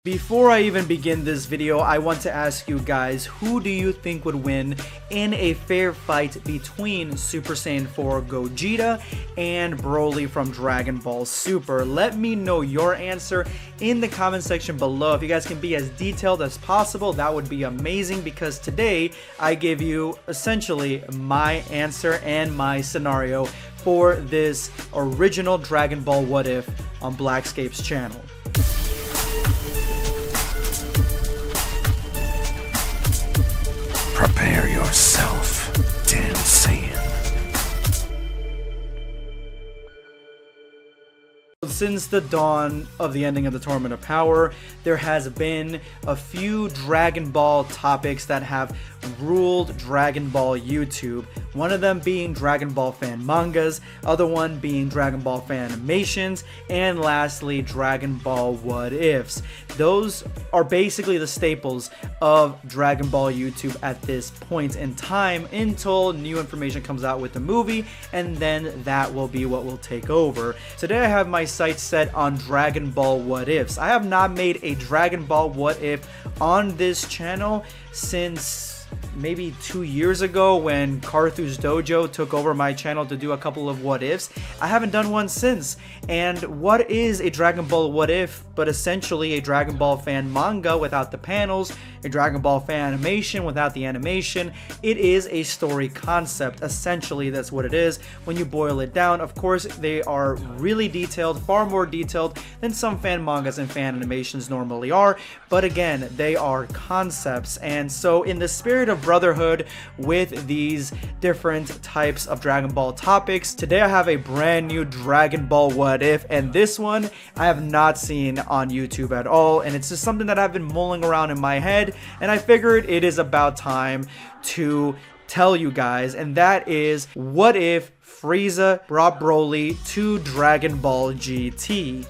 Before I even begin this video, I want to ask you guys, who do you think would win in a fair fight between Super Saiyan 4 Gogeta and Broly from Dragon Ball Super? Let me know your answer in the comment section below. If you guys can be as detailed as possible, that would be amazing, because today I give you essentially my answer and my scenario for this original Dragon Ball What If on BlackScape's channel. Prepare yourself, Dan Saiyan. Since the dawn of the ending of the Tournament of Power, there has been a few Dragon Ball topics that have ruled Dragon Ball YouTube. One of them being Dragon Ball fan mangas, other one being Dragon Ball fan animations, and lastly Dragon Ball what ifs. Those are basically the staples of Dragon Ball YouTube at this point in time until new information comes out with the movie, and then that will be what will take over. Today I have my sights set on Dragon Ball what ifs. I have not made a Dragon Ball what if on this channel since maybe 2 years ago when Carthu's Dojo took over my channel to do a couple of what ifs. I haven't done one since. And what is a Dragon Ball what if but essentially a Dragon Ball fan manga without the panels, a Dragon Ball fan animation without the animation? It is a story concept. Essentially, that's what it is when you boil it down. Of course, they are really detailed, far more detailed than some fan mangas and fan animations normally are, but again, they are concepts. And so in the spirit of brotherhood with these different types of Dragon Ball topics, today I have a brand new Dragon Ball what if, and this one I have not seen on YouTube at all, and it's just something that I've been mulling around in my head, and I figured it is about time to tell you guys, and that is, what if Frieza brought Broly to Dragon Ball GT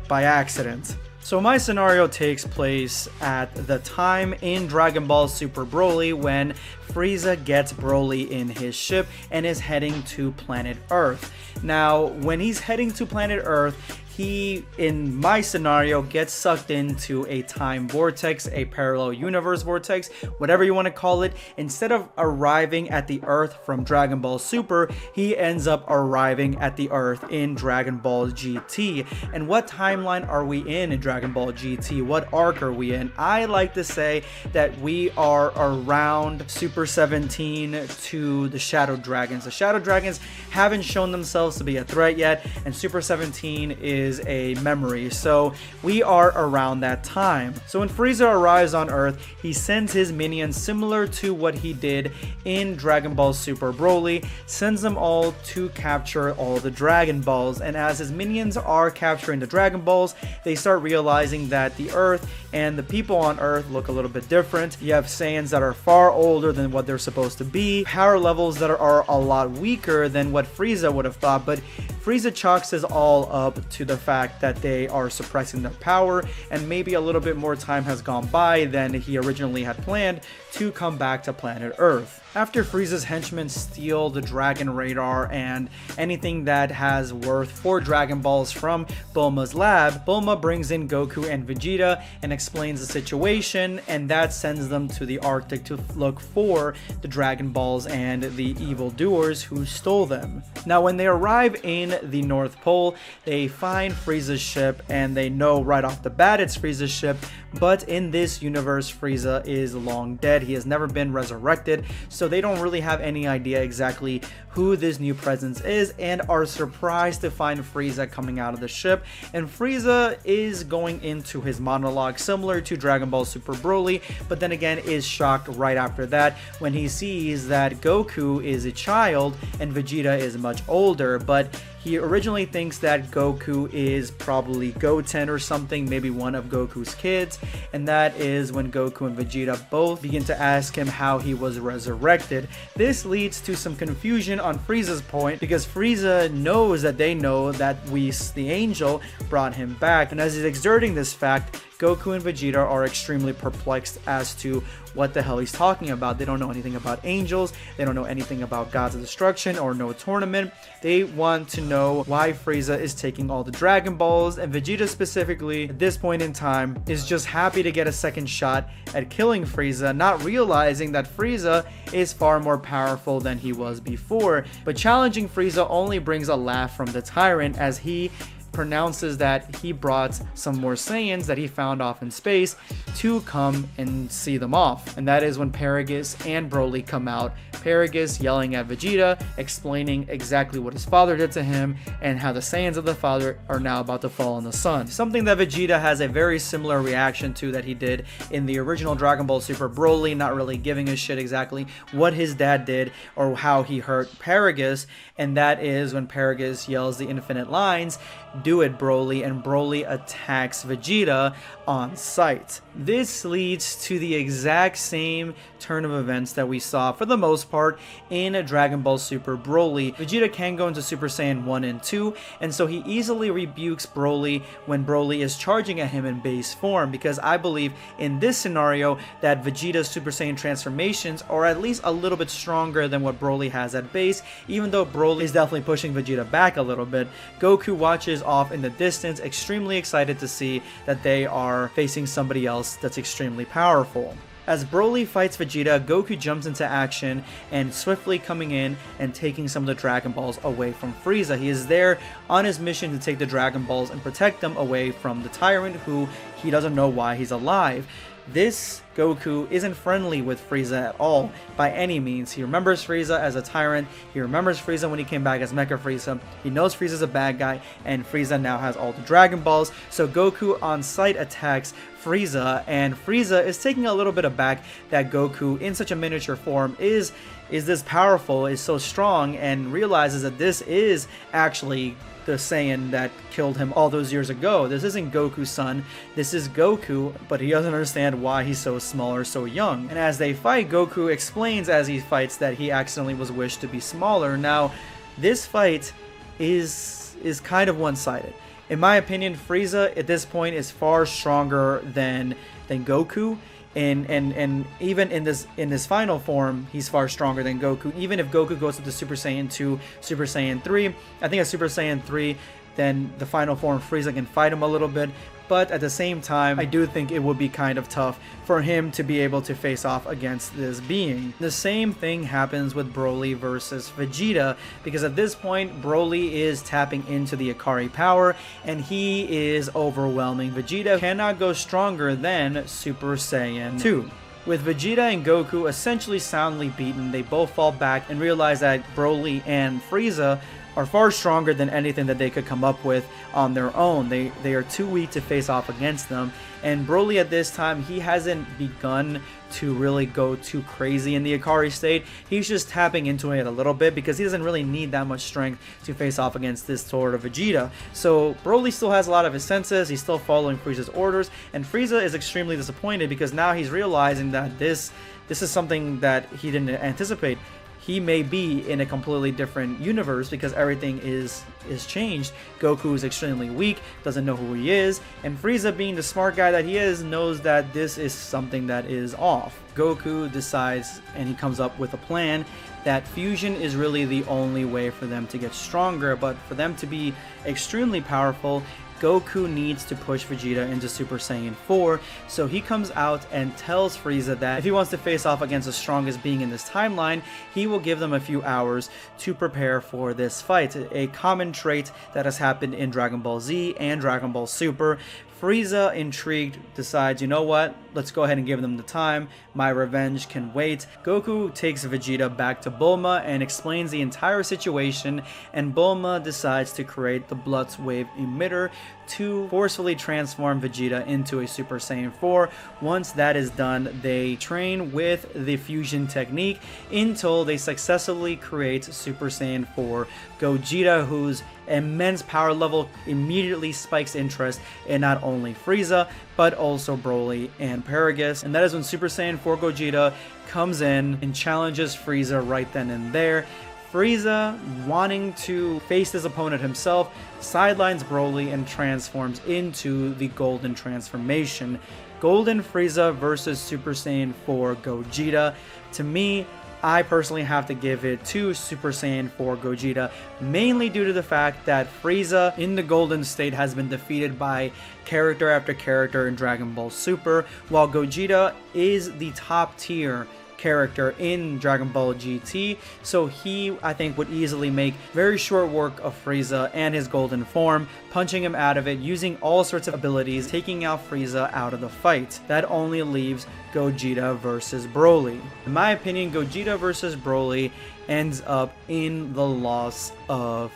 by accident? So my scenario takes place at the time in Dragon Ball Super Broly when Frieza gets Broly in his ship and is heading to planet Earth. Now, when he's heading to planet Earth, he, in my scenario, gets sucked into a time vortex, a parallel universe vortex, whatever you want to call it. Instead of arriving at the Earth from Dragon Ball Super, he ends up arriving at the Earth in Dragon Ball GT. And what timeline are we in Dragon Ball GT? What arc are we in? I like to say that we are around Super 17 to the Shadow Dragons. The Shadow Dragons haven't shown themselves to be a threat yet, and Super 17 is a memory, so we are around that time. So when Frieza arrives on Earth, he sends his minions similar to what he did in Dragon Ball Super Broly, sends them all to capture all the Dragon Balls, and as his minions are capturing the Dragon Balls, they start realizing that the Earth and the people on Earth look a little bit different. You have Saiyans that are far older than what they're supposed to be, power levels that are a lot weaker than what Frieza would have thought, but Frieza chalks this all up to the fact that they are suppressing their power, and maybe a little bit more time has gone by than he originally had planned to come back to planet Earth. After Frieza's henchmen steal the Dragon Radar and anything that has worth 4 Dragon Balls from Bulma's lab, Bulma brings in Goku and Vegeta and explains the situation, and that sends them to the Arctic to look for the Dragon Balls and the evildoers who stole them. Now, when they arrive in the North Pole, they find Frieza's ship, and they know right off the bat it's Frieza's ship, but in this universe, Frieza is long dead. He has never been resurrected, so they don't really have any idea exactly who this new presence is, and are surprised to find Frieza coming out of the ship. And Frieza is going into his monologue similar to Dragon Ball Super Broly, but then again is shocked right after that when he sees that Goku is a child and Vegeta is much older, but he originally thinks that Goku is probably Goten or something, maybe one of Goku's kids, and that is when Goku and Vegeta both begin to ask him how he was resurrected. This leads to some confusion on Frieza's point, because Frieza knows that they know that Whis, the angel, brought him back, and as he's exerting this fact, Goku and Vegeta are extremely perplexed as to what the hell he's talking about. They don't know anything about angels, they don't know anything about gods of destruction or no tournament. They want to know why Frieza is taking all the Dragon Balls, and Vegeta specifically at this point in time is just happy to get a second shot at killing Frieza, not realizing that Frieza is far more powerful than he was before. But challenging Frieza only brings a laugh from the tyrant as he pronounces that he brought some more Saiyans that he found off in space to come and see them off. And that is when Paragus and Broly come out. Paragus yelling at Vegeta, explaining exactly what his father did to him and how the Saiyans of the father are now about to fall in the sun. Something that Vegeta has a very similar reaction to that he did in the original Dragon Ball Super Broly, not really giving a shit exactly what his dad did or how he hurt Paragus. And that is when Paragus yells the infinite lines, "Do it, Broly," and Broly attacks Vegeta on sight. This leads to the exact same turn of events that we saw for the most part in Dragon Ball Super Broly. Vegeta can go into Super Saiyan 1 and 2, and so he easily rebukes Broly when Broly is charging at him in base form, because I believe in this scenario that Vegeta's Super Saiyan transformations are at least a little bit stronger than what Broly has at base, even though Broly is definitely pushing Vegeta back a little bit. Goku watches off in the distance, extremely excited to see that they are facing somebody else that's extremely powerful. As Broly fights Vegeta, Goku jumps into action and swiftly coming in and taking some of the Dragon Balls away from Frieza. He is there on his mission to take the Dragon Balls and protect them away from the tyrant who he doesn't know why he's alive. This Goku isn't friendly with Frieza at all by any means. He remembers Frieza as a tyrant. He remembers Frieza when he came back as Mecha Frieza. He knows Frieza's a bad guy, and Frieza now has all the Dragon Balls. So Goku on sight attacks Frieza, and Frieza is taking a little bit aback that Goku in such a miniature form is this powerful, is so strong, and realizes that this is actually the Saiyan that killed him all those years ago. This isn't Goku's son, this is Goku, but he doesn't understand why he's so small or so young. And as they fight, Goku explains as he fights that he accidentally was wished to be smaller. Now, this fight is kind of one-sided. In my opinion, Frieza at this point is far stronger than Goku. And even in this final form, he's far stronger than Goku. Even if Goku goes to the Super Saiyan 2, Super Saiyan 3, I think at Super Saiyan 3, then the final form Frieza can fight him a little bit. But at the same time, I do think it would be kind of tough for him to be able to face off against this being. The same thing happens with Broly versus Vegeta, because at this point, Broly is tapping into the Hikaru power, and he is overwhelming Vegeta. Cannot go stronger than Super Saiyan 2. With Vegeta and Goku essentially soundly beaten, they both fall back and realize that Broly and Frieza are far stronger than anything that they could come up with on their own. They are too weak to face off against them. And Broly at this time, he hasn't begun to really go too crazy in the Hikaru state. He's just tapping into it a little bit because he doesn't really need that much strength to face off against this sort of Vegeta. So Broly still has a lot of his senses, he's still following Frieza's orders, and Frieza is extremely disappointed because now he's realizing that this is something that he didn't anticipate. He may be in a completely different universe because everything is changed. Goku is extremely weak, doesn't know who he is, and Frieza, being the smart guy that he is, knows that this is something that is off. Goku decides, and he comes up with a plan, that fusion is really the only way for them to get stronger, but for them to be extremely powerful, Goku needs to push Vegeta into Super Saiyan 4, so he comes out and tells Frieza that if he wants to face off against the strongest being in this timeline, he will give them a few hours to prepare for this fight, a common trait that has happened in Dragon Ball Z and Dragon Ball Super. Frieza, intrigued, decides, you know what, let's go ahead and give them the time, my revenge can wait. Goku takes Vegeta back to Bulma and explains the entire situation, and Bulma decides to create the Blood Wave emitter to forcefully transform Vegeta into a Super Saiyan 4. Once that is done, they train with the fusion technique until they successfully create Super Saiyan 4 Gogeta, whose immense power level immediately spikes interest in not only Frieza, but also Broly and Paragus. And that is when Super Saiyan 4 Gogeta comes in and challenges Frieza right then and there. Frieza, wanting to face his opponent himself, sidelines Broly and transforms into the Golden Transformation. Golden Frieza versus Super Saiyan 4 Gogeta. To me, I personally have to give it to Super Saiyan 4 Gogeta, mainly due to the fact that Frieza in the Golden State has been defeated by character after character in Dragon Ball Super, while Gogeta is the top tier character in Dragon Ball GT, so he, I think, would easily make very short work of Frieza and his golden form, punching him out of it, using all sorts of abilities, taking out Frieza out of the fight. That only leaves Gogeta versus Broly. In my opinion, Gogeta versus Broly ends up in the loss of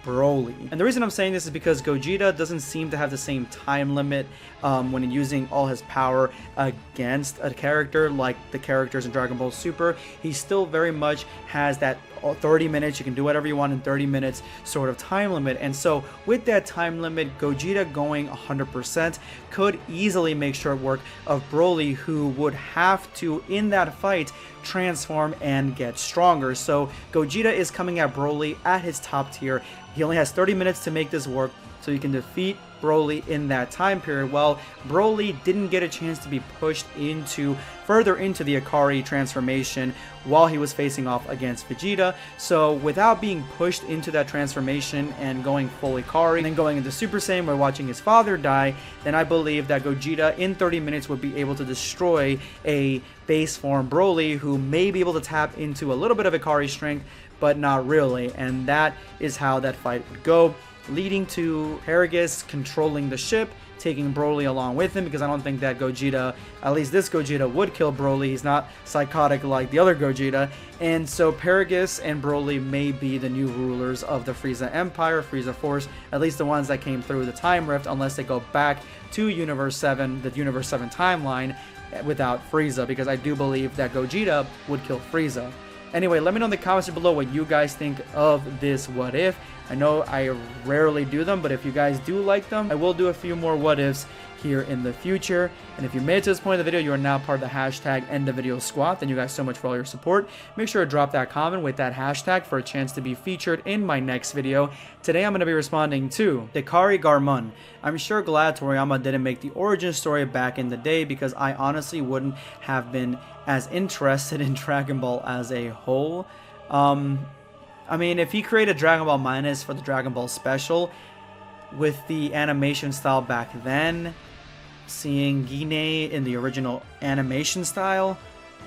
Broly. And the reason I'm saying this is because Gogeta doesn't seem to have the same time limit when using all his power against a character like the characters in Dragon Ball Super. He still very much has that 30 minutes, you can do whatever you want in 30 minutes sort of time limit. And so with that time limit, Gogeta going 100% could easily make short work of Broly, who would have to, in that fight, transform and get stronger. So Gogeta is coming at Broly at his top tier. He only has 30 minutes to make this work, so you can defeat Broly in that time period. Well, Broly didn't get a chance to be pushed further into the Hikaru transformation while he was facing off against Vegeta. So without being pushed into that transformation and going full Hikaru and then going into Super Saiyan by watching his father die, then I believe that Gogeta in 30 minutes would be able to destroy a base form Broly, who may be able to tap into a little bit of Hikaru strength, but not really. And that is how that fight would go, leading to Paragus controlling the ship, taking Broly along with him, because I don't think that Gogeta, at least this Gogeta, would kill Broly. He's not psychotic like the other Gogeta. And so Paragus and Broly may be the new rulers of the Frieza Empire, Frieza Force, at least the ones that came through the Time Rift, unless they go back to Universe 7, the Universe 7 timeline, without Frieza, because I do believe that Gogeta would kill Frieza. Anyway, let me know in the comments below what you guys think of this what if. I know I rarely do them, but if you guys do like them, I will do a few more what ifs here in the future. And if you made it to this point of the video, you are now part of the hashtag #EndTheVideoSquad. Thank you guys so much for all your support. Make sure to drop that comment with that hashtag for a chance to be featured in my next video. Today I'm going to be responding to Hikaru Garmon. I'm sure glad Toriyama didn't make the origin story back in the day, because I honestly wouldn't have been as interested in Dragon Ball as a whole. I mean, if he created Dragon Ball Minus for the Dragon Ball Special with the animation style back then, seeing Gine in the original animation style,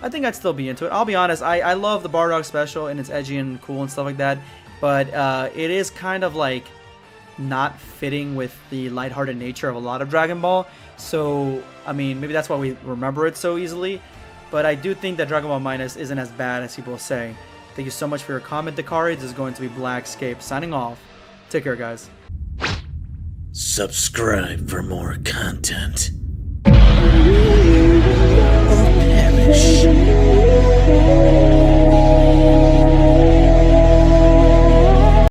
I think I'd still be into it. I'll be honest, I love the Bardocks Special and it's edgy and cool and stuff like that, but it is kind of like not fitting with the lighthearted nature of a lot of Dragon Ball. So, I mean, maybe that's why we remember it so easily, but I do think that Dragon Ball Minus isn't as bad as people say. Thank you so much for your comment, Hikaru. This is going to be BlackScape signing off. Take care, guys. Subscribe for more content.